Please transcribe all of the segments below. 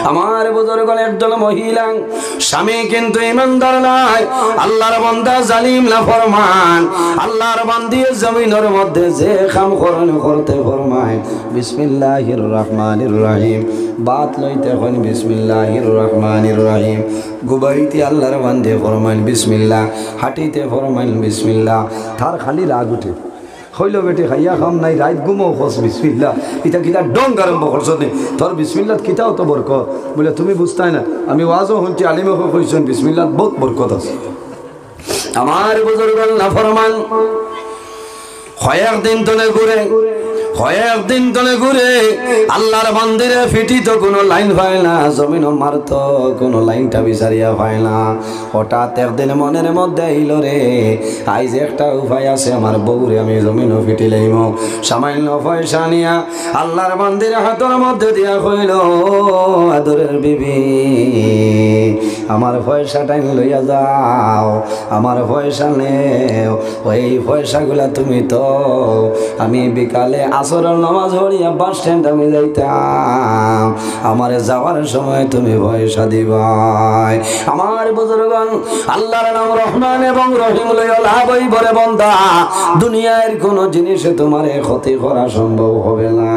আমার বুজুর্গগণ একজন মহিলা স্বামী কিন্তু ইমানদার নাই, আল্লাহর বান্দা জালিম নাফরমান, আল্লাহর বান্দি জমিনের মধ্যে যে কাম করতে ফরমায় বিসমিল্লাহির রহমানির রহিম, বাত লইতে এখন বিসমিল্লাহির রহমানির রহিম, গুবাইতে আল্লাহর বান্দে ফরমাইল বিসমিল্লাহ, হাঁটিতে ফরমাইল বিসমিল্লাহ, তার খালি রাগ উঠে হইল বেটি খাইয়া খাম নাই রাত ঘুমো খোঁজ বিসমিল্লাহ, ইটা কিতা ডং আরম্ভ করছ নি, তোর বিসমিল্লাহ কিতাও তো বরকত, বলে তুমি বুঝতাই না, আমি ওয়াজও শুনছি আলিমকে কইছেন বিসমিল্লাহ বহুত বরকত আছে। আমার বুজুর্গ নাফরমান কয়েকদিন তলে ঘুরে আল্লাহর মন্দিরে ফিটি তো কোনো লাইন পায় না, জমিন মারত কোনো লাইনটা বিচারিয়া পায় না। হঠাৎ একদিন মনের মধ্যে আইল রে আইজ একটা উপায় আছে, আমার বউরে আমি জমিনও ফিটি লাইম, সামান্য পয়সা নিয়া আল্লাহর মন্দিরে হাতের মধ্যে দিয়া কইল আদরের বিবি আমার পয়সাটা লইয়া যাও, আমার পয়সা নেও, ওই পয়সাগুলা তুমি তো আমি বিকালে আসরের নামাজ পড়িয়া বাস স্ট্যান্ড আমি যাইতাম, আমার যাওয়ার সময় তুমি পয়সা দিবাই। আমার বুজুর্গগণ আল্লাহর নাম রহমান এবং রহিম লইয়া লাভ হইবরে বান্দা, দুনিয়ার কোন জিনিসে তোমারে ক্ষতি করা সম্ভব হবে না।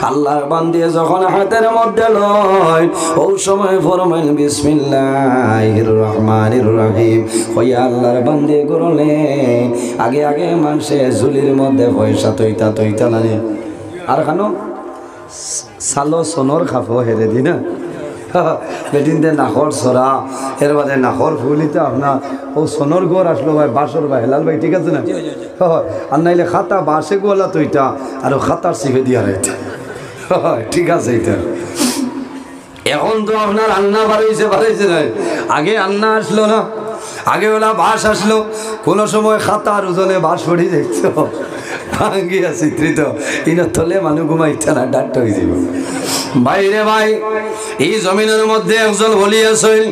আল্লাহর বান্দি যখন হাতের মধ্যে লয় ওই সময় ফরমাইল বিসমিল্লাহির রহমানির রহিম, হইয়া আল্লাহর বান্দি করলে আগে আগে মানুষে ঝুলির মধ্যে পয়সা তৈতা নানি আর খানো সালো সোনর খাফো হেরে দি না বেদিন দে নাখর সরা এর বাদে নাখর ফুলিতে আপনার ও সোনর গোর আসলো ভাই বাসর ভাই হেলাল ভাই ঠিক আছে না, আর নাইলে খাতা বাসে গোলা তৈটা আর খাতার সিফে দিয়া রাইতা, ঠিক আছে এটা। এখন তো আপনার আন্না বাড়াইছে না, আগে আন্না আসলো না, আগে ওলা বাস আসলো, কোনো সময় খাতার ওজনে বাস পড়ি যাইত ভাঙ্গিয়া চিত্রিত ইনার তলে মানুষ ঘুমাইতে না ডাক্তার হয়ে যাব। বাইরে ভাই এই জমিনের মধ্যে একজন বলিয়াছিল,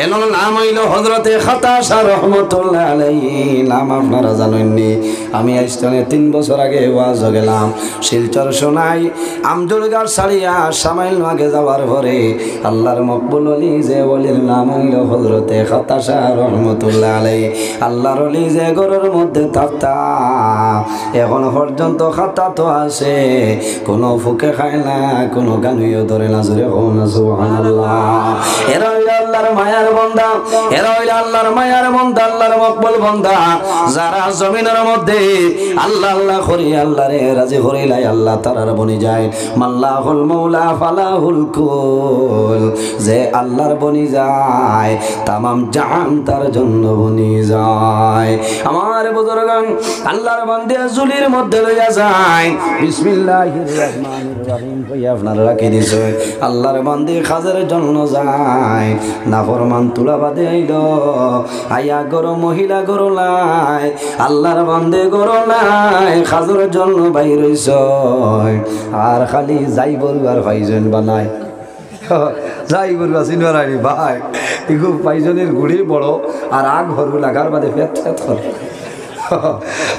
এর নাম হইল হযরতে খাতাসা রহমাতুল্লাহ আলাইহি, নাম আপনারা জানেননি। আমি আইস্তানে 3 বছর আগে ওয়াজ গেলাম শিলচর শোনাই আমদুলগার সারিয়া সামাইল আগে যাওয়ার পরে আল্লাহর মকবুল ওলি যে ওলির নাম হইল হযরতে খাতাসা রহমাতুল্লাহ আলাইহি। আল্লাহর ওলি যে ঘরের মধ্যে থাকতা এখন পর্যন্ত খাতা তো আছে, কোনো ফুকে খায় না, কোনো গানুইও ধরে না, জোরে কোন সুবহানাল্লাহ। এরা হইল আল্লাহর মায়ার বান্দা, এরা হইল আল্লাহর মায়ার বান্দা, আল্লাহর মকবুল বান্দা, যারা জমিনের মধ্যে আল্লাহ আল্লাহ করি আল্লাহরে রাজি করিলাই আল্লাহ তারার বনি যায়। মাল্লাহুল মাওলা ফালাহুল কুল, যে আল্লাহর বনি যায় তামাম জাহান তার জন্য বনি যায়। আমার বুজুর্গগণ আল্লাহর বান্দা জুলির মধ্যে লইয়া যায় বিসমিল্লাহির রহমানির রহিম কইয়া আপনারা রাখি দিছে, আল্লাহর বান্দা খাজের জন্য যায়, নাফরমান তুলা বাদে আইল আইয়া গরো মহিলা গরো লাই, আল্লাহর বান্দে গরো লাই খাজের জন্য বাইর হইছ, আর খালি যাই বলু আর ভাইজন বানায় যাই বলু চিনবার আইনি ভাই এগু পাইজনের গুড়ি বড় আর আগ হরু লাগার বাদে ফেট করে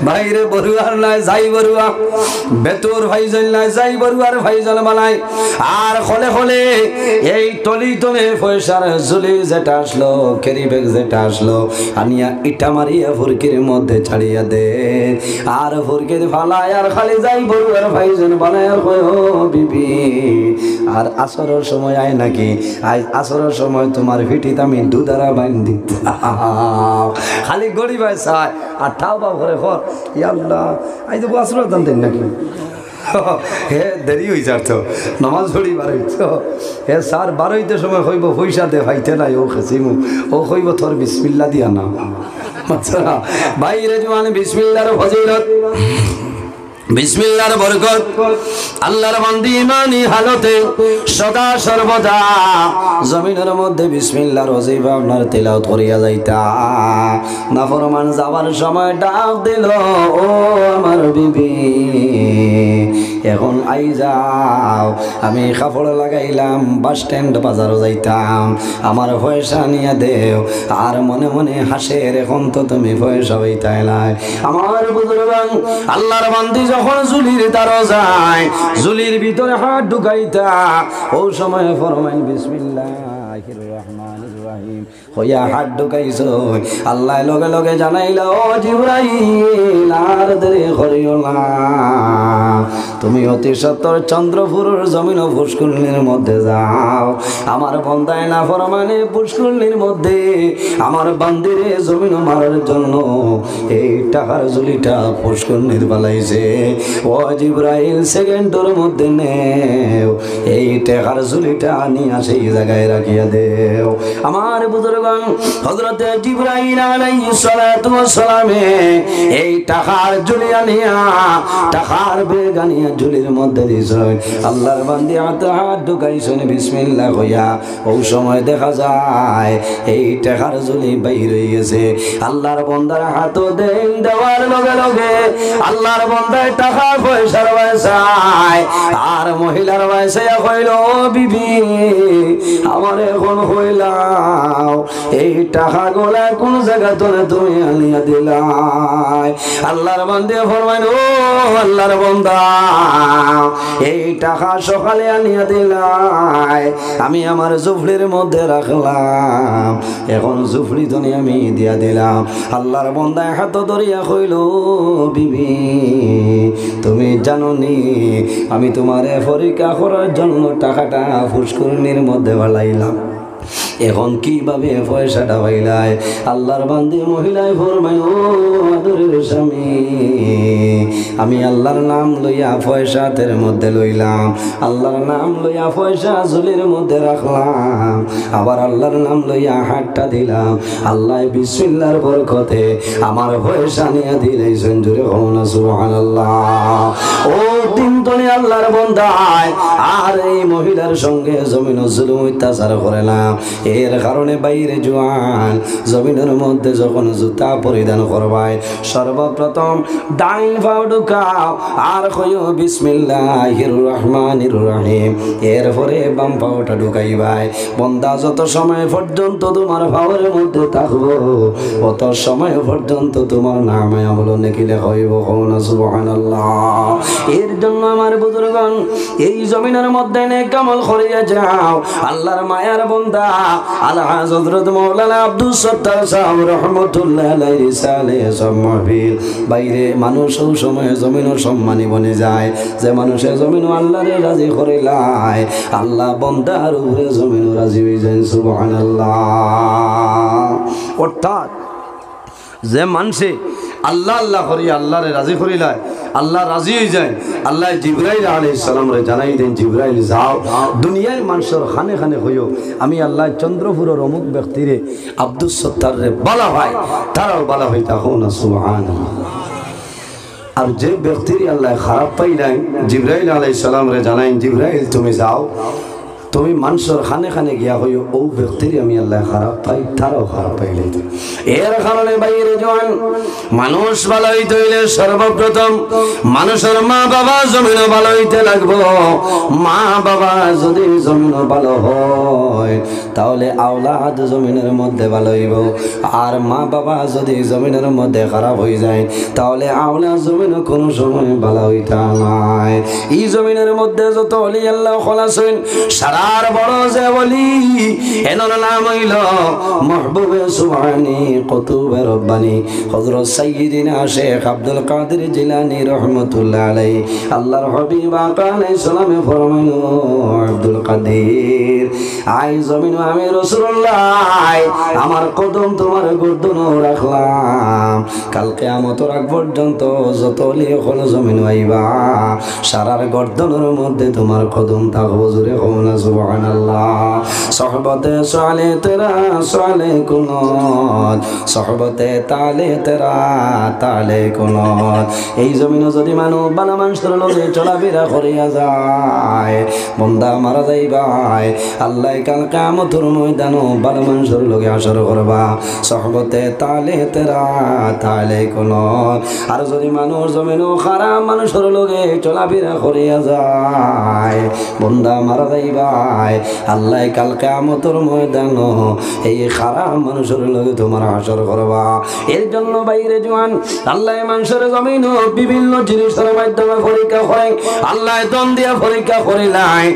বাইরে বরুয়ার নাই যাই বরুয়া, বেতর ভাইজান নাই যাই বরুয়ার ভাইজান বানাই, আর হলে হলে এই তলি তলে পয়সার ঝুলি যেটা আসলো ক্যারি ব্যাগ যেটা আসলো আনিয়া ইটা মারিয়া ফুরকির মধ্যে ছাড়িয়া দে, আর ফুরকির ফালায় আর খালি যাই বরুয়ার ভাইজান বানায় আর কয় ও বিবি আর আসরের সময় আয় নাকি, আজ আসরের সময় তোমার ভিটিতে আমি দুধারা বাইন দিত, খালি গরিব চায় আর ঠাও বা ঘরে ঘর ইয়াল্লাহ আই তো আসলে জানতেন নাকি হে দেরি হয়ে যাত নামাজ পড়ি বারইত হে স্যার বারইতে সময় হইব পয়সা দে ভাইতে নাই ও খেসিমু ও হইব তোর বিসমিল্লাহ দিয়া না আচ্ছা বাইরে জওয়ান বিসমিল্লাহর ফজিলত বিসমিল্লাহর বরকত আল্লাহর বান্দি ইমানি হালতে সদা সর্বদা জমিনের মধ্যে বিসমিল্লাহর ওজিফা আপনার তেলাওয়াত করিয়া যাইতা, নাফরমান যাওয়ার সময় ডাক দিল ও আমার বিবি এখন আই যাও। আমি কাপড় লাগাইলাম, বাস স্ট্যান্ড বাজারও যাইতাম, আমার পয়সা নিয়ে দেও। আর মনে মনে হাসের, এখন তো তুমি পয়সা হইতাই নাই। আমার বুজুর্গ আল্লাহর বান্দি যখন জুলির দ্বারও যায়, জুলির ভিতরে হাত ঢুকাইতা, ও সময় ফরমাইন বিসমিল্লাহির রহমানির রহিম হইয়া হাত ঢুকাইছো। আল্লাহ লগে লগে জানাইলা, ও জিবরাইল আর দেরি করিও না, তুমি অতি সত্বর চন্দ্রপুরের জমিন ও পুষ্করিণীর মধ্যে যাও। আমার বন্দায় না ফরমানে পুষ্করিণীর মধ্যে আমার বান্দিরে জমিন মারার জন্য এই টাকার ঝুলিটা পুষ্করিণীর বালাইছে। ও জিবরাইল সেকেন্ডের মধ্যে নেও, এই টাকার ঝুলিটা নিয়ে সেই জায়গায় রাখিয়া দেও। আমার বুজুর্গণ হযরতে জিবরাইল আলাইহিস সালাতু ওয়াস সালামে এই টাকার ঝুলি আনিয়া, টাকার বেগ আনিয়া ঝুলির মধ্যে দিয়েছেন। আল্লাহর বান্দি হাত ঢুকাইছেন বিসমিল্লাহ কইয়া। ওই সময় দেখা যায় এই টাকার ঝুলি বাইর হয়ে গেছে। আল্লাহর বান্দার হাত দেওয়ার লগে লগে আল্লাহর বান্দায় টাকা পয়সার পয়সায় আর মহিলার পয়সায় কইল, ও বিবি আমার এখন হইলাও, এই টাকা গোলা কোন জায়গা তোলে তুমি আনিয়া দিলাই। আল্লাহর বান্দে ফরমাইল, ও আল্লাহর বান্দা এই টাকা সকালে আনিয়া দিলাই, আমি আমার জুফলির মধ্যে রাখলাম, এখন জুফলি ধনি আমি দিয়া দিলাম। আল্লাহর বান্দায় হাত ধরিয়া কইল, বিবি তুমি জানো নি আমি তোমারে পরীক্ষা করার জন্য টাকাটা পুষ্করিণীর মধ্যে বালাইলাম, এখন কিভাবে পয়সাটা পাইলাই? আল্লাহর বান্দি মহিলায় ফরমায়, ও আদরের স্বামী আমি আল্লাহর নাম লইয়া পয়সা হাতের মধ্যে লইলাম, আল্লাহর নাম লইয়া পয়সা ঝুলির মধ্যে রাখলাম, আবার আল্লাহর নাম লইয়া হাতটা দিলাম, আল্লাহ বিসমিল্লাহর বরকতে আমার পয়সা নিয়ে দিলেছেন। জোরে বলুন না সুবহানাল্লাহ। ও দিন তনে আল্লাহর বান্দায় আর এই মহিলার সঙ্গে জমিন জুলুম অত্যাচার করে না, এর কারণে বাইরে জোয়ান জমিনের মধ্যে যখন জুতা পরিধান করবাই সর্বপ্রথম ডাইন পাও ঢুকাও আর কইও বিসমিল্লাহির রহমানির রহিম, এরপরে বাম পাওটা ঢুকাইবাই। বন্দা যত সময় পর্যন্ত তোমার পাওয়ার মধ্যে থাকবো অত সময় পর্যন্ত তোমার নামে আমল নেকি লেখাইব। সুবহানাল্লাহ। এর জন্য আমার বুজুর্গণ এই জমিনের মধ্যে নেক আমল করিয়া যাও। আল্লাহর মায়ার বন্দা আল্লাহ হযরত মাওলানা আব্দুল সত্তার সাহেব রহমাতুল্লাহ আলাইহি রিসালে মাহফিল বাইরে মানুষ ওই সময় জমিনও সম্মানী বনে যায়, যে মানুষের জমিনও আল্লাহরে রাজি করিলায় আল্লাহ বন্দার উপরে জমিনও রাজি হয়ে যায়। সুবহানাল্লাহ। অর্থাৎ যে মানুষে আল্লাহ আল্লাহ করি আল্লাহরে রাজি করিলায় আল্লাহ রাজি হয়ে যায়। আল্লাহ জিবরাইল আলাইহিস সালাম রে জানাই দেন, জিবরাইল যাও দুনিয়ার মানুষের খানে খানে হইও, আমি আল্লাহ চন্দ্রপুরের অমুক ব্যক্তিরে আব্দুল সত্তার রে বলা হয় তারাও বলা হয় তখন। সুবহানাল্লাহ। আর যে ব্যক্তির আল্লাহ খারাপ পাই নাই জিবরাইল আলাইহিস সালাম রে জানাই, জিবরাইল তুমি যাও তুমি মানুষের খানে খানে গিয়া হইও ও ব্যক্তির আমি আল্লাহ খারাপ পাই তারাও খারাপ পাইলে। এর কারণে বাইরে যান মানুষ ভালো হইতে হইলে সর্বপ্রথম মানুষের মা বাবা জমিন ভালো হইতে লাগবো। মা বাবা যদি জমিন ভালো হয় তাহলে আওলাদ জমিনের মধ্যে ভালো হইব, আর মা বাবা যদি জমিনের মধ্যে খারাপ হয়ে যায় তাহলে আওলাদ জমিন কোনো সময় ভালো হইতা নাই। এই জমিনের মধ্যে যত অলি আল্লাহ খলাছেন সারার বড় যে বলি এনার নাম হইল মাহবুবে সুবহানি কুতুবে রব্বানি হযরত সাইয়্যিদিনা শেখ আব্দুল কাদের জিলানী রাহমাতুল্লাহ আলাইহি। আল্লাহর হাবিব আকা আলাইহিস সালামে ফরমাইলো, আব্দুল কাদের আই জমিন আমি রাসূলুল্লাহ আমার কদম তোমার গর্দনে রাখলাম, কাল কিয়ামতের আগ পর্যন্ত যত অলি হল জমিন আইবা সারার গর্দনের মধ্যে তোমার কদম থাকবো। জোরে কওনা সুবহানাল্লাহ। সোহবতে সালে তেরা সালে কুনত, সোহবতে তালে তেরা তালে কুনত। এই জমিনে যদি মানুষ ভালো মানুষের লগে চলাফেরা করিয়া যায়, বন্দা মারা যাইবাই, আল্লাহ কাল কিয়ামতের ময়দানও ভালো মানুষের লগে আসর করবা, সোহবতে তালে তেরা তালে কুনত। আর যদি মানুষ জমিনও খারাপ মানুষের লগে চলাফেরা করিয়া যায়, বন্দা মারা যাইবাই, আল্লাহ কাল কিয়ামতের ময়দানও এই খারাপ মানুষের লগে তোমার আসর করবা। এর জন্য বাইরে জোয়ান আল্লাহ মানুষের জমিন বিভিন্ন জিনিসের মাধ্যমে পরীক্ষা করে, আল্লাহ দম দিয়া পরীক্ষা করিলাই।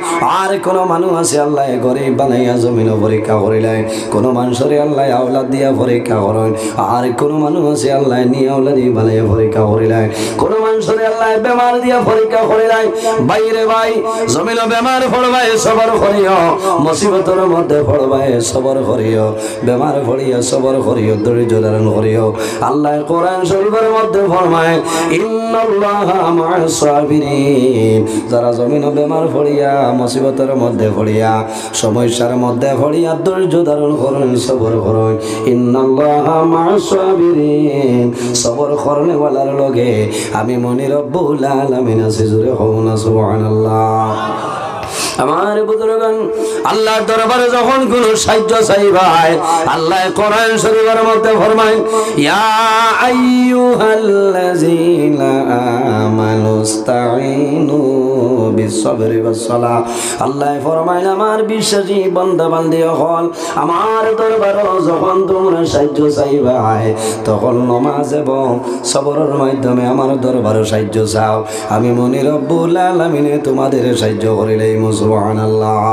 আর কোন মানুষ আছে আল্লাহ গরিব বানাইয়া জমিন পরীক্ষা করিলাই, কোন মানুষের আল্লাহ আওলাদ দিয়া পরীক্ষা করেন। আর কোন মানুষ আছে আল্লাহ নিয়ে আওলাদ বানাইয়া পরীক্ষা করিলাই, কোন মানুষের আল্লাহ বেমার দিয়া পরীক্ষা করিলাই। বাইরে ভাই জমিন বেমার পড়বাই সবর করিও, মুসিবতের মধ্যে পড়বাই সবর করিও, বেমার পড়িয়া সবর করিও, ধৈর্য ধারণ করিও। আল্লাহ কোরআন শরীফের মধ্যে ফরমায় ইন্নাল্লাহা মা'আস সাবিরিন, যারা জমিন বেমার পড়িয়া মুসিবতের মধ্যে পড়িয়া সমস্যার মধ্যে পড়িয়া ধৈর্য ধারণ করেন, সবর করেন, ইন্নাল্লাহা মা'আস সাবিরিন, সবর করনে ওয়ালার লগে আমি মনি রব্বুল আলামিন আছি। জোরে হও না সুবহানাল্লাহ। আমার বুজুর্গান আল্লাহর দরবারে যখন কোন সাহায্য চাইবাই, আল্লাহ কোরআন শরীফের মধ্যে ফরমায় ইয়া আইয়ুহাল্লাযীনা আমানুস্তাঈনু বিস-সাবরি ওয়াস-সালাহ। আল্লাহ ফরমায় আমার বিশ্বাসী বান্দা বান্দি হল, আমার দরবারে যখন তোমরা সাহায্য চাইবাই, তখন নামাজ এবং সবরের মাধ্যমে আমার দরবারে সাহায্য চাও, আমি মনি রব্বুল আলামিন তোমাদের সাহায্য করিলাই। সুবহানাল্লাহ।